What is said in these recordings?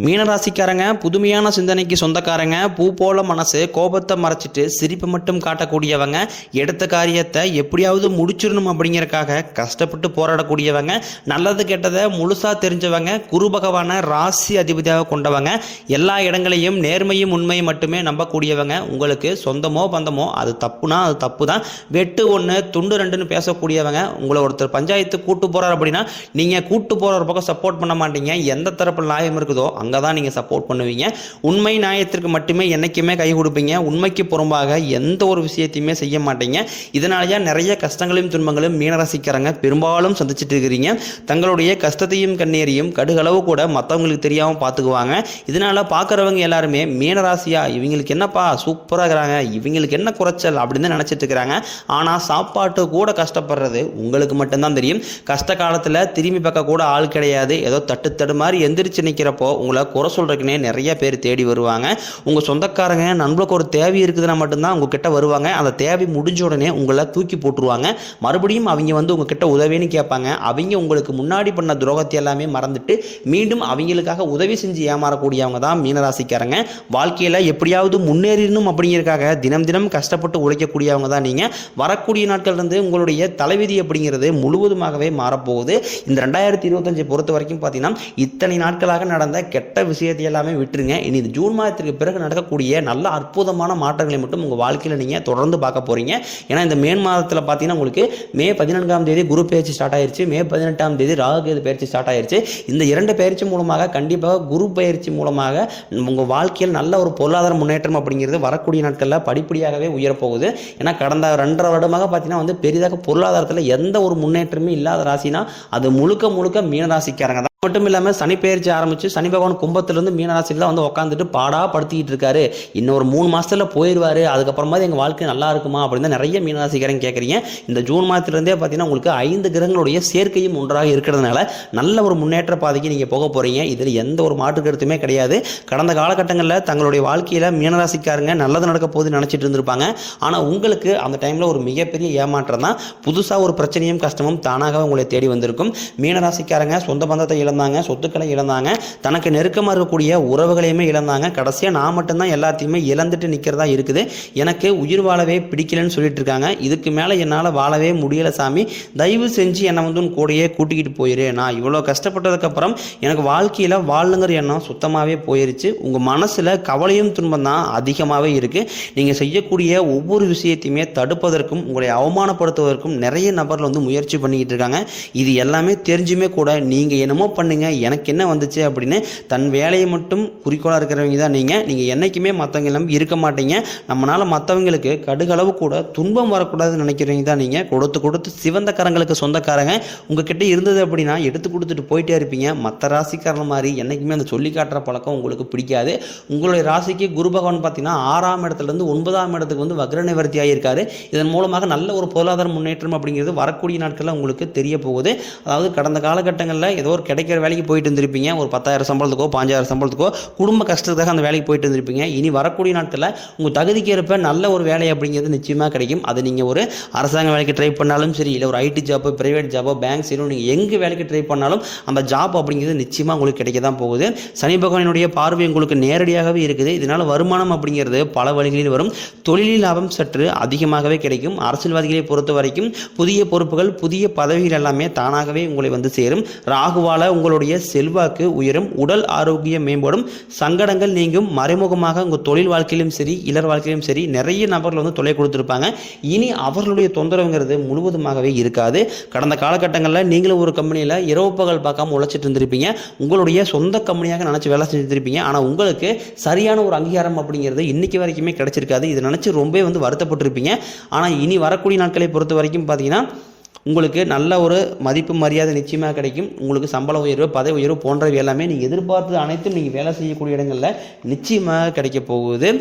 மீனராசிக்காரங்க புதுமையான சிந்தனைக்கு சொந்தக்காரங்க, பூ போல மனசு, கோபத்தை மறைச்சிட்டு சிரிப்பு மட்டும் காட்டக்கூடியவங்க, எடுத்த காரியத்தை எப்படியாவது முடிச்சிடணும் அப்படிங்கிறக்காக கஷ்டப்பட்டு போராடக்கூடியவங்க, நல்லது கெட்டதை முழுசா தெரிஞ்சவங்க, குரு பகவான ராசி அதிபதியாக கொண்டவங்க, எல்லா இடங்களையும் நேர்மையும் உண்மையும் மட்டுமே நம்பக்கூடியவங்க. உங்களுக்கு சொந்தமோ பந்தமோ அது தப்புனா அது தப்பு தான், வெட்டு ஒன்று துண்டு ரெண்டுன்னு பேசக்கூடியவங்க. உங்களை ஒருத்தர் பஞ்சாயத்து கூட்டு போறார் அப்படின்னா நீங்க கூட்டு போற ஒரு பக்கம் சப்போர்ட் பண்ண மாட்டீங்க. எந்த தரப்பு நியாயம் இருக்குதோ அங்கே தான் நீங்கள் சப்போர்ட் பண்ணுவீங்க. உண்மை நியாயத்திற்கு மட்டுமே என்றைக்குமே கை கொடுப்பீங்க. உண்மைக்கு புறம்பாக எந்த ஒரு விஷயத்தையுமே செய்ய மாட்டீங்க. இதனாலேயே நிறைய கஷ்டங்களையும் துன்பங்களையும் மீனராசிக்காரங்க பெரும்பாலும் சந்திச்சுட்டு இருக்கிறீங்க. தங்களுடைய கஷ்டத்தையும் கண்ணீரையும் கடுகளவு கூட மற்றவங்களுக்கு தெரியாமல் பார்த்துக்குவாங்க. இதனால பார்க்குறவங்க எல்லாருமே மீனராசியா இவங்களுக்கு என்னப்பா சூப்பராக இருக்கிறாங்க, இவங்களுக்கு என்ன குறைச்சல் அப்படின்னு நினச்சிட்டு இருக்கிறாங்க. ஆனால் சாப்பாட்டு கூட கஷ்டப்படுறது உங்களுக்கு மட்டும்தான் தெரியும். கஷ்ட காலத்தில் திரும்பி பார்க்க கூட ஆள் கிடையாது. ஏதோ தட்டு மாதிரி எந்திரிச்சு நிற்கிறப்போ உங்களை குறை சொல்றதுக்குனே நிறைய பேர் தேடி வருவாங்க. உங்க சொந்தக்காரங்க நண்பர்களுக்கு ஒரு தேவை இருக்குதுன்னா மட்டும்தான் உங்ககிட்ட வருவாங்க. அந்த தேவை முடிஞ்ச உடனே உங்களை தூக்கி போட்டுருவாங்க. மறுபடியும் அவங்க உங்ககிட்ட உதவின்னு கேட்பாங்க. அவங்க உங்களுக்கு முன்னாடி பண்ண துரோகத்தை எல்லாமே மறந்துட்டு மீண்டும் அவங்களுக்காக உதவி செஞ்சு ஏமாறக்கூடியவங்க தான் மீனராசிக்காரங்க. வாழ்க்கையில் எப்படியாவது முன்னேறணும் அப்படிங்கிறதுக்காக தினம் தினம் கஷ்டப்பட்டு உழைக்கக்கூடியவங்க தான் நீங்க. வரக்கூடிய நாட்கள் இருந்து உங்களுடைய தலைவிதி அப்படிங்கிறது முழுவதுமாகவே மாறப்போகுது. இந்த 2025 பொறுத்த வரைக்கும் பார்த்தீங்கன்னா இத்தனை நாட்களாக நடந்த கெட்ட விஷயத்தை எல்லாமே விட்டுருங்க. இனி இது ஜூன் மாதத்திற்கு பிறகு நடக்கக்கூடிய நல்ல அற்புதமான மாற்றங்களை மட்டும் உங்கள் வாழ்க்கையில் நீங்கள் தொடர்ந்து பார்க்க போகிறீங்க. ஏன்னா இந்த மே மாதத்தில் பார்த்தீங்கன்னா உங்களுக்கு மே 14ஆம் தேதி குரு பயிற்சி ஸ்டார்ட் ஆயிருச்சு, மே 18ஆம் தேதி ராகு கேது பயிற்சி ஸ்டார்ட் ஆயிருச்சு. இந்த 2 பயிற்சி மூலமாக கண்டிப்பாக குரு பயிற்சி மூலமாக உங்கள் வாழ்க்கையில் நல்ல ஒரு பொருளாதார முன்னேற்றம் அப்படிங்கிறது வரக்கூடிய நாட்களில் படிப்படியாகவே உயரப்போகுது. ஏன்னா கடந்த 2.5 வருடமாக பார்த்தீங்கன்னா பெரிதாக பொருளாதாரத்தில் எந்த ஒரு முன்னேற்றமே இல்லாத ராசினா அது முழுக்க முழுக்க மீனராசிக்காரங்க தான். மட்டும் இல்லாமல் சனி பயிற்சி ஆரம்பிச்சு சனி பகவான் கும்பத்திலிருந்து மீனராசியில் தான் உட்காந்துட்டு பாடா படுத்திக்கிட்டு இருக்காரு. இன்னொரு 3 மாசத்துல போயிடுவாரு, அதுக்கப்புறமா எங்கள் வாழ்க்கை நல்லா இருக்குமா அப்படின்னு நிறைய மீனராசிக்காரங்க கேட்குறீங்க. இந்த ஜூன் மாதத்திலிருந்தே பார்த்தீங்கன்னா உங்களுக்கு 5 கிரகங்களுடைய சேர்க்கையும் ஒன்றாக இருக்கிறதுனால நல்ல ஒரு முன்னேற்ற பாதைக்கு நீங்கள் போக போறீங்க. இதில் எந்த ஒரு மாற்று கருத்துமே கிடையாது. கடந்த காலகட்டங்களில் தங்களுடைய வாழ்க்கையில் மீனராசிக்காரங்க நல்லது நடக்க போது நினைச்சிட்டு இருந்திருப்பாங்க. ஆனால் உங்களுக்கு அந்த டைமில் ஒரு மிகப்பெரிய ஏமாற்றம் தான். புதுசாக ஒரு பிரச்சனையும் கஷ்டமும் தானாகவே உங்களை தேடி வந்திருக்கும். மீனராசிக்காரங்க சொந்த பந்தத்தை இழந்தாங்க, சொத்துக்களை இழந்தாங்க, தனக்கு நெருக்கமாக இருக்கக்கூடிய உறவுகளையுமே இழந்தாங்க. கடைசியாக நான் மட்டும்தான் எல்லாத்தையுமே இழந்துட்டு நிற்கிறதா இருக்குது, எனக்கு உயிர் வாழவே பிடிக்கலன்னு சொல்லிட்டு இருக்காங்க. இதுக்கு மேலே என்னால் வாழவே முடியலை சாமி, தயவு செஞ்சு என்னை உன் கூடையே கூட்டிக்கிட்டு போயிரு. நான் இவ்வளோ கஷ்டப்பட்டதுக்கப்புறம் எனக்கு வாழ்க்கையில் வாழணுங்கிற எண்ணம் சுத்தமாகவே போயிருச்சு. உங்கள் மனசில் கவலையும் துன்பம் தான் அதிகமாகவே இருக்குது. நீங்கள் செய்யக்கூடிய ஒவ்வொரு விஷயத்தையுமே தடுப்பதற்கும் உங்களை அவமானப்படுத்துவதற்கும் நிறைய நபர்கள் முயற்சி பண்ணிக்கிட்டு இருக்காங்க. இது எல்லாமே தெரிஞ்சுமே கூட நீங்கள் என்னமோ பண்ணுங்க, எனக்கு என்ன வந்துச்சு அப்படின்னு தன் வேலையை மட்டும் குறிக்கோளாக இருக்கிறவங்க தான் நீங்கள் என்னைக்குமே மற்றவங்க எல்லாம் இருக்க மாட்டீங்க. நம்மளால மற்றவங்களுக்கு கடுகளவு கூட துன்பம் வரக்கூடாதுன்னு நினைக்கிறவங்க தான் நீங்கள். கொடுத்து சிவந்த கரங்களுக்கு சொந்தக்காரங்க உங்ககிட்ட இருந்தது அப்படின்னா எடுத்து கொடுத்துட்டு போயிட்டே இருப்பீங்க. மற்ற ராசிக்காரன் மாதிரி என்னைக்குமே அந்த சொல்லி காட்டுற பழக்கம் உங்களுக்கு பிடிக்காது. உங்களுடைய ராசிக்கு குரு பகவான் பார்த்தீங்கன்னா 6ஆம் இடத்துலேருந்து 9ஆம் இடத்துக்கு வக்ர நிவர்த்தி ஆகியிருக்காரு. இதன் மூலமாக நல்ல ஒரு பொருளாதார முன்னேற்றம் அப்படிங்கிறது வரக்கூடிய நாட்களில் உங்களுக்கு தெரிய போகுது. அதாவது கடந்த காலகட்டங்களில் ஏதோ ஒரு கிடைக்கிற வேலைக்கு போயிட்டு இருந்திருப்பீங்க. ஒரு 10,000 சம்பளத்துக்கோ 5,000 சம்பளத்துக்கோ குடும்ப கஷ்டத்துக்காக அந்த வேலைக்கு போயிட்டு இருந்திருப்பீங்க. இனி வரக்கூடிய நாட்களில் உங்கள் தகுதிக்கு ஏற்ப நல்ல ஒரு வேலை அப்படிங்கிறது நிச்சயமாக கிடைக்கும். அது நீங்கள் ஒரு அரசாங்க வேலைக்கு ட்ரை பண்ணாலும் சரி, இல்லை ஒரு ஐடி ஜாப்போ பிரைவேட் ஜாப்போ பேங்க் சரி, நீங்கள் எங்கே வேலைக்கு ட்ரை பண்ணாலும் அந்த ஜாப் அப்படிங்கிறது நிச்சயமாக உங்களுக்கு கிடைக்க தான் போகுது. சனி பகவானுடைய பார்வை உங்களுக்கு நேரடியாகவே இருக்குது. இதனால் வருமானம் அப்படிங்கிறது பல வழிகளில் வரும். தொழிலில் லாபம் சற்று அதிகமாகவே கிடைக்கும். அரசியல்வாதிகளை பொறுத்த வரைக்கும் புதிய பொறுப்புகள் புதிய பதவிகள் எல்லாமே தானாகவே உங்களை சேரும். ராகுவால உங்களுடைய செல்வாக்கு உயரும், உடல் ஆரோக்கியம் மேம்படும், சங்கடங்கள் நீங்கும். மறைமுகமாக உங்கள் தொழில் வாழ்க்கையிலும் சரி இளர் வாழ்க்கையிலும் சரி நிறைய நபர்கள் தொலை கொடுத்துருப்பாங்க. இனி அவர்களுடைய தொந்தரவுங்கிறது முழுவதுமாகவே இருக்காது. கடந்த காலகட்டங்களில் நீங்களும் ஒரு கம்பெனியில் இரவு பகல் பார்க்காம உழைச்சிட்டு இருந்திருப்பீங்க. உங்களுடைய சொந்த கம்பெனியாக நினச்சி வேலை செஞ்சுருப்பீங்க. ஆனால் உங்களுக்கு சரியான ஒரு அங்கீகாரம் அப்படிங்கிறது இன்னைக்கு வரைக்குமே கிடைச்சிருக்காது. இதை நினச்சி ரொம்ப வருத்தப்பட்டிருப்பீங்க. ஆனால் இனி வரக்கூடிய நாட்களை பொறுத்த வரைக்கும் பார்த்தீங்கன்னா உங்களுக்கு நல்ல ஒரு மதிப்பு மரியாதை நிச்சயமாக கிடைக்கும். உங்களுக்கு சம்பள உயர்வு பதவி உயர்வு போன்றவை எல்லாமே நீங்கள் எதிர்பார்த்தது அனைத்தும் நீங்கள் வேலை செய்யக்கூடிய இடங்களில் நிச்சயமாக கிடைக்க போகுது.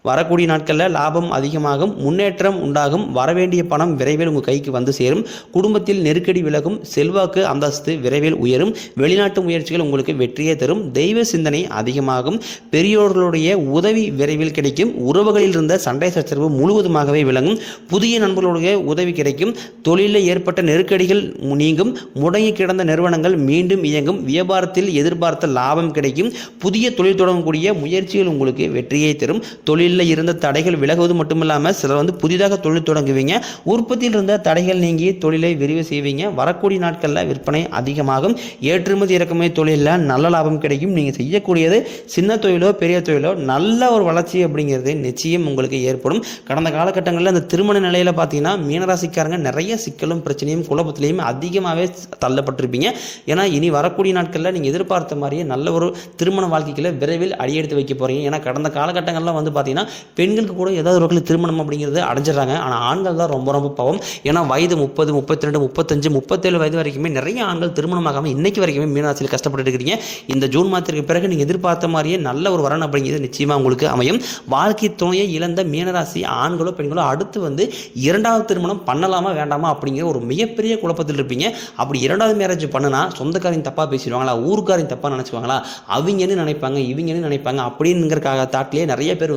வரக்கூடிய நாட்களில் லாபம் அதிகமாகும், முன்னேற்றம் உண்டாகும், வரவேண்டிய பணம் விரைவில் உங்கள் கைக்கு வந்து சேரும், குடும்பத்தில் நெருக்கடி விலகும், செல்வாக்கு அந்தஸ்து விரைவில் உயரும், வெளிநாட்டு முயற்சிகள் உங்களுக்கு வெற்றியை தரும், தெய்வ சிந்தனை அதிகமாகும், பெரியோர்களுடைய உதவி விரைவில் கிடைக்கும், உறவுகளில் இருந்த சண்டை சச்சரவு முழுவதுமாகவே விளங்கும், புதிய நண்பர்களுடைய உதவி கிடைக்கும், தொழிலில் ஏற்பட்ட நெருக்கடிகள் நீங்கும், முடங்கி கிடந்த நிறுவனங்கள் மீண்டும் இயங்கும், வியாபாரத்தில் எதிர்பார்த்த லாபம் கிடைக்கும், புதிய தொழில் தொடங்கக்கூடிய முயற்சிகள் உங்களுக்கு வெற்றியை தரும், தொழிலில் இருந்த தடைகள் விலகுவது மட்டுமில்லாமல் சிலர் புதிதாக தொழில் தொடங்குவீங்க, உற்பத்தியில் இருந்த தடைகள் நீங்கி தொழிலை விரிவு செய்வீங்க, வரக்கூடிய நாட்களில் விற்பனை அதிகமாகும், ஏற்றுமதி இறக்குமதி தொழிலில் நல்ல லாபம் கிடைக்கும், நீங்கள் செய்யக்கூடியது சின்ன தொழிலோ பெரிய தொழிலோ நல்ல ஒரு வளர்ச்சி அப்படிங்கிறது நிச்சயம் உங்களுக்கு ஏற்படும். கடந்த காலகட்டங்களில் அந்த திருமண நிலையில் பார்த்தீங்கன்னா மீனராசிக்காரங்க நிறைய சிக்கலும் பிரச்சனையும் குழப்பத்திலையும் அதிகமாகவே தள்ளப்பட்டிருப்பீங்க. ஏன்னா இனி வரக்கூடிய நாட்களில் நீங்கள் எதிர்பார்த்த மாதிரியே நல்ல ஒரு திருமண வாழ்க்கையில் விரைவில் அடியெடுத்து வைக்க போகிறீங்க. ஏன்னா கடந்த காலகட்டங்களில் பார்த்தீங்கன்னா பெண்களுக்கு கூட ஏதாவது ஒரு திருமணம் அப்படிங்கிறது அடைஞ்சிடறாங்க. ஆனால் ஆண்கள் தான் ரொம்ப ரொம்ப பாவம். ஏன்னா வயது 30, 32, 35, 37 வயது வரைக்குமே நிறைய ஆண்கள் திருமணமாகாமல் இன்னைக்கு வரைக்குமே மீனராசியில் கஷ்டப்பட்டு இருக்கிறீங்க. இந்த ஜூன் மாதத்திற்கு பிறகு நீங்கள் எதிர்பார்த்த மாதிரியே நல்ல ஒரு வரன் அப்படிங்கிறது நிச்சயமாக உங்களுக்கு அமையும். வாழ்க்கை துணையை இழந்த மீனராசி ஆண்களோ பெண்களோ அடுத்து இரண்டாவது திருமணம் பண்ணலாமா வேண்டாமா அப்படிங்கிற ஒரு மிகப்பெரிய குழப்பத்தில் இருப்பீங்க. அப்படி இரண்டாவது மேரேஜ் பண்ணுனா சொந்தக்காரையும் தப்பாக பேசிடுவாங்களா, ஊருக்காரையும் தப்பாக நினச்சிவாங்களா, அவங்கன்னு நினைப்பாங்க இவங்கன்னு நினைப்பாங்க அப்படிங்கிறக்காக தாட்டிலே நிறைய பேர்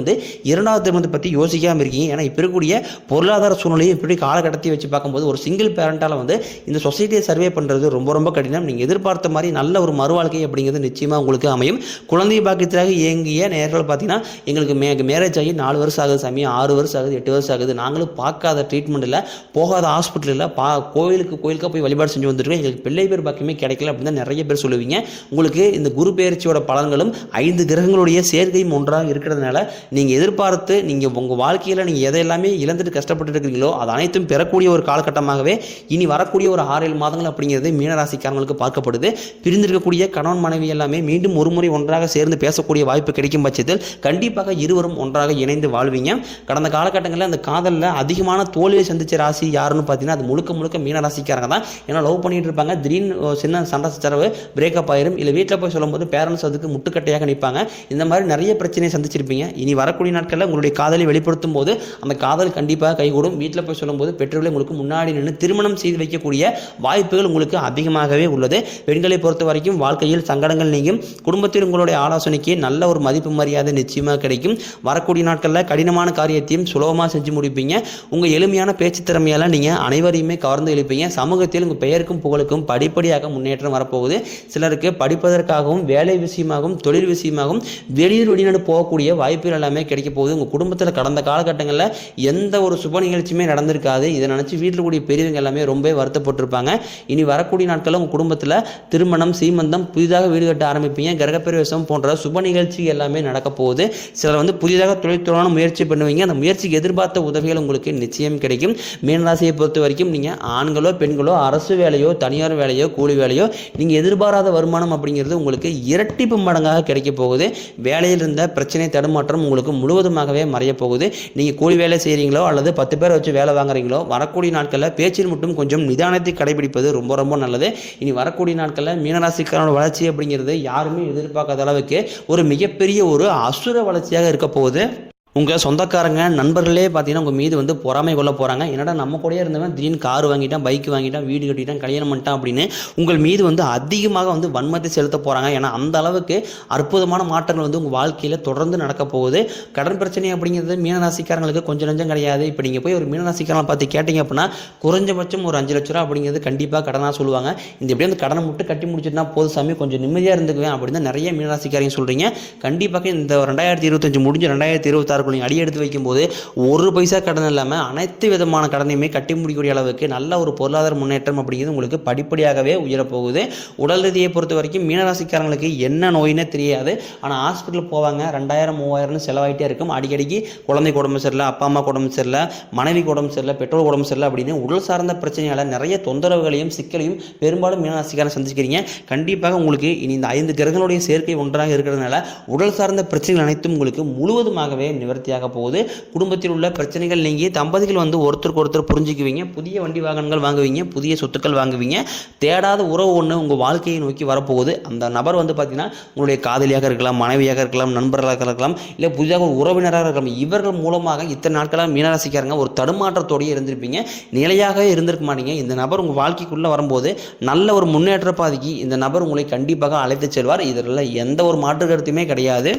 இரண்டாவது திருமணத்தை பற்றி யோசிக்காமல் இருக்கீங்க. ஏன்னா இப்போ இருக்கக்கூடிய பொருளாதார சூழ்நிலையை இப்படி காலகட்டத்தை வச்சு பார்க்கும்போது ஒரு சிங்கிள் பேரண்டால் இந்த சொசைட்டியை சர்வே பண்ணுறது ரொம்ப ரொம்ப கடினம். நீங்கள் எதிர்பார்த்த மாதிரி நல்ல ஒரு மறுவாழ்க்கை அப்படிங்கிறது நிச்சயமாக உங்களுக்கு அமையும். குழந்தை பாக்கியத்திற்காக இயங்கிய நேர்கள் பார்த்தீங்கன்னா எங்களுக்கு மேரேஜ் ஆகி 4 வருஷம் ஆகுது சாமி, 6 வருஷம் ஆகுது, 8 வருஷம் ஆகுது, நாங்களும் பார்க்காத ட்ரீட்மெண்ட் இல்லை, போகாத ஹாஸ்பிட்டல் இல்லை, கோயிலுக்காக போய் வழிபாடு செஞ்சு வந்துருக்கோம், எங்களுக்கு பிள்ளை பேர் பாக்கியமே கிடைக்கல அப்படின்னு தான் நிறைய பேர் சொல்லுவீங்க. உங்களுக்கு இந்த குரு பெயர்ச்சியோட பலன்களும் 5 கிரகங்களுடைய சேர்க்கையும் ஒன்றாக இருக்கிறதுனால நீங்கள் எதிர்பார்த்து நீங்கள் உங்கள் வாழ்க்கையில் நீங்கள் எதையெல்லாமே இழந்துட்டு கஷ்டப்பட்டு இருக்கிறீங்களோ அது அனைத்தும் பெறக்கூடிய ஒரு காலகட்டமாகவே இனி வரக்கூடிய ஒரு 6-7 மாதங்கள் அப்படிங்கிறது மீனராசிக்காரங்களுக்கு பார்க்கப்படுது. பிரிந்திருக்கக்கூடிய கணவன் மனைவி எல்லாமே மீண்டும் ஒரு முறை ஒன்றாக சேர்ந்து பேசக்கூடிய வாய்ப்பு கிடைக்கும் பட்சத்தில் கண்டிப்பாக இருவரும் ஒன்றாக இணைந்து வாழ்வீங்க. கடந்த காலகட்டங்களில் அந்த காதலில் அதிகமான தோல்வியை சந்திச்ச ராசி யாருன்னு பார்த்தீங்கன்னா அது முழுக்க மீனராசிக்காரங்க தான். ஏன்னா லவ் பண்ணிட்டு இருப்பாங்க, திடீர்னு சின்ன சண்டை சச்சரவு பிரேக்கப் ஆயிரும், இல்லை வீட்டில் போய் சொல்லும்போது பேரண்ட்ஸ் அதுக்கு முட்டுக்கட்டையாக நிற்பாங்க. இந்த மாதிரி நிறைய பிரச்சனையை சந்திச்சிருப்பீங்க. இனி வரக்கூடிய நாட்களில் உங்களுடைய காதலை வெளிப்படுத்தும் போது அந்த காதல் கண்டிப்பாக கைகூடும். வீட்டில் போய் சொல்லும்போது பெற்றோர்களை உங்களுக்கு முன்னாடி நின்று திருமணம் செய்து வைக்கக்கூடிய வாய்ப்புகள் உங்களுக்கு அதிகமாகவே உள்ளது. பெண்களை பொறுத்த வரைக்கும் வாழ்க்கையில் சங்கடங்கள் நீங்கும், குடும்பத்தில் உங்களுடைய ஆலோசனைக்கு நல்ல ஒரு மதிப்பு மரியாதை நிச்சயமாக கிடைக்கும். வரக்கூடிய நாட்களில் கடினமான காரியத்தையும் சுலபமாக செஞ்சு முடிப்பீங்க. உங்கள் எளிமையான பேச்சு திறமையால் நீங்கள் அனைவரையுமே கவர்ந்து எழுப்பீங்க. சமூகத்தில் உங்கள் பெயருக்கும் புகழுக்கும் படிப்படியாக முன்னேற்றம் வரப்போகுது. சிலருக்கு படிப்பதற்காகவும் வேலை விஷயமாகவும் தொழில் விஷயமாகவும் வெளிநாடு போகக்கூடிய வாய்ப்புகள் எல்லாமே கிடைக்க போகுது. உங்கள் குடும்பத்தில் கடந்த காலகட்டங்களில் எந்த ஒரு சுப நிகழ்ச்சியுமே நடந்திருக்காது. இதை நினச்சி வீட்டில் கூடிய பெரியவங்க எல்லாமே ரொம்ப வருத்தப்பட்டிருப்பாங்க. இனி வரக்கூடிய நாட்களில் உங்கள் குடும்பத்தில் திருமணம், சீமந்தம், புதிதாக வீடு கட்ட ஆரம்பிப்பீங்க. கிரகப்பிரவேசம் போன்ற சுப நிகழ்ச்சி எல்லாமே நடக்க போகுது. சிலர் புதிதாக தொழில் தொடர முயற்சி பண்ணுவீங்க. அந்த முயற்சிக்கு எதிர்பார்த்த உதவிகள் உங்களுக்கு நிச்சயம் கிடைக்கும். மீனராசியை பொறுத்த வரைக்கும் நீங்கள் ஆண்களோ பெண்களோ அரசு வேலையோ தனியார் வேலையோ கூலி வேலையோ நீங்கள் எதிர்பாராத வருமானம் அப்படிங்கிறது உங்களுக்கு இரட்டிப்பு மடங்காக கிடைக்க போகுது. வேலையில் இருந்த பிரச்சனை தடுமாற்றம் உங்களுக்கு முழுவதுமாகவே மறைய போகுது. நீங்கள் கூலி வேலை செய்கிறீங்களோ அல்லது 10 பேரை வச்சு வேலை வாங்குறீங்களோ வரக்கூடிய நாட்களில் பேச்சில் மட்டும் கொஞ்சம் நிதானத்தை கடைபிடிப்பது ரொம்ப ரொம்ப நல்லது. இனி வரக்கூடிய நாட்களில் மீனராசிக்காரனோட வளர்ச்சி அப்படிங்கிறது யாருமே எதிர்பார்க்காத அளவுக்கு ஒரு மிகப்பெரிய ஒரு அசுர வளர்ச்சியாக இருக்க போகுது. உங்கள் சொந்தக்காரங்க நண்பர்களே பார்த்தீங்கன்னா உங்கள் மீது பொறாமை கொள்ள போகிறாங்க. என்னடா நம்ம கூடயே இருந்தவன் திடீர்னு கார் வாங்கிட்டான், பைக் வாங்கிட்டான், வீடு கட்டிட்டான், கல்யாணம் பண்ணிட்டான் அப்படின்னு உங்கள் மீது அதிகமாக வன்மத்தை செலுத்த போகிறாங்க. ஏன்னா அந்த அளவுக்கு அற்புதமான மாற்றங்கள் உங்கள் வாழ்க்கையில் தொடர்ந்து நடக்க போகுது. கடன் பிரச்சனை அப்படிங்கிறது மீனராசிக்காரங்களுக்கு கொஞ்சம் நஞ்சம் கிடையாது. இப்போ நீங்கள் போய் ஒரு மீனராசிக்காரங்களை பார்த்து கேட்டிங்க அப்படின்னா குறைஞ்சபட்சம் ஒரு 5 லட்ச ரூபா அப்படிங்கிறது கண்டிப்பாக கடனாக சொல்லுவாங்க. இந்த எப்படியும் அந்த கடனை மட்டும் கட்டி முடிச்சுட்டுனா போதும் சாமி, கொஞ்சம் நிம்மதியாக இருந்துக்குவேன் அப்படின்னு நிறைய மீனராசிக்காரங்க சொல்கிறீங்க. கண்டிப்பாக இந்த 2025 முடிஞ்சு 2026 அடி எடுத்து வைக்கும்போது ஒரு பைசா கடன் இல்லாமல் அனைத்து விதமான கடனையுமே கட்டி முடிக்கக்கூடிய அளவுக்கு நல்ல ஒரு பொருளாதார முன்னேற்றம் அப்படிங்கிறது உங்களுக்கு படிப்படியாகவே உயரப்போகுது. உடல் ரீதியை பொறுத்த வரைக்கும் மீனராசிக்காரங்களுக்கு என்ன நோயினே தெரியாது. ஆனால் ஹாஸ்பிட்டல் போவாங்க, 2000 3000 செலவாயிட்டே இருக்கும். அடிக்கடிக்கு குழந்தை உடம்பு சரியில்லை, அப்பா அம்மா உடம்பு சரியில்லை, மனைவி உடம்பு சரியில்லை, பெற்றோர் உடம்பு சரியில்லை அப்படின்னு உடல் சார்ந்த பிரச்சனையால் நிறைய தொந்தரவுகளையும் சிக்கலையும் பெரும்பாலும் மீனராசிக்காரன் சந்திக்கிறீங்க. கண்டிப்பாக உங்களுக்கு இனி இந்த 5 கிரகங்களுடைய சேர்க்கை ஒன்றாக இருக்கிறதுனால உடல் சார்ந்த பிரச்சனைகள் அனைத்தும் உங்களுக்கு முழுவதுமாகவே நிவர்த்தியாக போகுது. குடும்பத்தில் உள்ள பிரச்சனைகள் நீங்கி தம்பதிகள் வந்து ஒருத்தருக்கு ஒருத்தர் புரிஞ்சுக்குவீங்க. புதிய வண்டி வாகனங்கள் வாங்குவீங்க, புதிய சொத்துக்கள் வாங்குவீங்க. தேடாத உறவு ஒன்று உங்கள் வாழ்க்கையை நோக்கி வரப்போகுது. அந்த நபர் வந்து பார்த்தீங்கன்னா உங்களுடைய காதலியாக இருக்கலாம், மனைவியாக இருக்கலாம், நண்பர்களாக இருக்கலாம், இல்லை புதிதாக ஒரு உறவினராக இருக்கலாம். இவர்கள் மூலமாக இத்தனை நாட்களாக மீனராசிக்காரங்க ஒரு தடுமாற்றத்தோடையே இருந்திருப்பீங்க, நிலையாக இருந்திருக்க மாட்டீங்க. இந்த நபர் உங்கள் வாழ்க்கைக்குள்ளே வரும்போது நல்ல ஒரு முன்னேற்ற பாதைக்கு இந்த நபர் உங்களை கண்டிப்பாக அழைத்து செல்வார். இதில் எந்த ஒரு மாற்று கருத்துமே கிடையாது.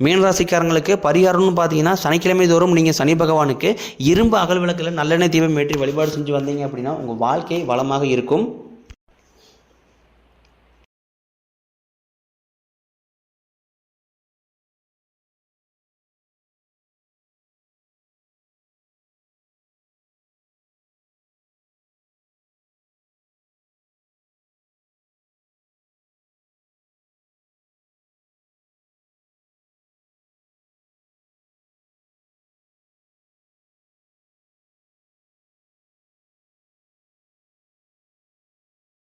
மீனராசிக்காரங்களுக்கு பரிகாரம்னு பார்த்தீங்கன்னா சனிக்கிழமை தோறும் நீங்கள் சனி பகவானுக்கு இரும்பு அகல் விளக்கில் நல்லெண்ணெய் தீபம் ஏற்றி வழிபாடு செஞ்சு வந்தீங்க அப்படின்னா உங்கள் வாழ்க்கை வளமாக இருக்கும்.